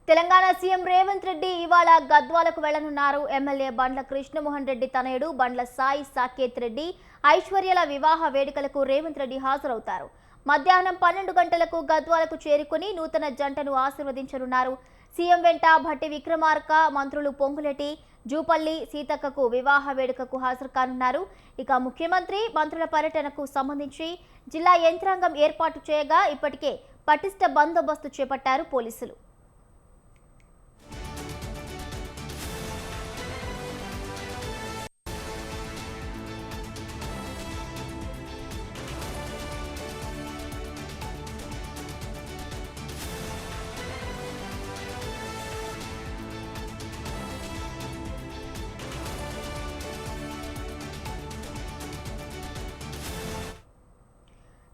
Telangana CM Revanth Reddy ఇవాళ గద్వాలకు వెళ్లనున్నారు. MLA బండ్ల కృష్ణమోహన్ రెడ్డి తనయుడు బండ్ల సాయి సాకేత్ రెడ్డి ఐశ్వర్యల వివాహ వేడుకలకు రేవంత్ రెడ్డి హాజరవుతారు. మధ్యాహ్నం 12 గంటలకు గద్వాలకు చేరుకుని నూతన జంటను ఆశీర్వదించనున్నారు. సీఎం వెంట భట్టి విక్రమార్క, మంత్రులు పొంగులేటి, జూపల్లి సీతక్కకు వివాహ వేడుకకు హాజరు కానున్నారు. ఇక ముఖ్యమంత్రి మంత్రుల పర్యటనకు సంబంధించి జిల్లా యంత్రాంగం ఏర్పాటు చేయగా ఇప్పటికే పటిష్ట బందోబస్తు చేపట్టారు పోలీసులు.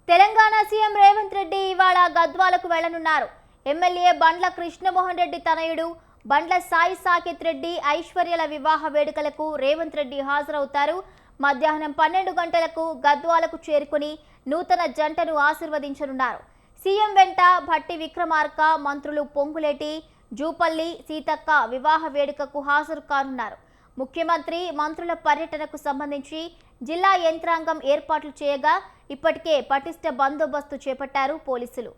తెలంగాణ సీఎం రేవంత్ రెడ్డి ఇవాళ గద్వాలకు వెళ్లనున్నారు. ఎమ్మెల్యే బండ్ల కృష్ణమోహన్ రెడ్డి తనయుడు బండ్ల సాయి సాకేత్ రెడ్డి ఐశ్వర్యల వివాహ వేడుకలకు రేవంత్ రెడ్డి హాజరవుతారు. మధ్యాహ్నం 12 గంటలకు గద్వాలకు చేరుకుని నూతన జంటను ఆశీర్వదించనున్నారు. సీఎం వెంట భట్టి విక్రమార్క, మంత్రులు పొంగులేటి, జూపల్లి సీతక్క వివాహ వేడుకకు హాజరు కానున్నారు. ముఖ్యమంత్రి మంత్రుల పర్యటనకు సంబంధించి జిల్లా యంత్రాంగం ఏర్పాట్లు చేయగా ఇప్పటికే పటిష్ట బందోబస్తు చేపట్టారు పోలీసులు.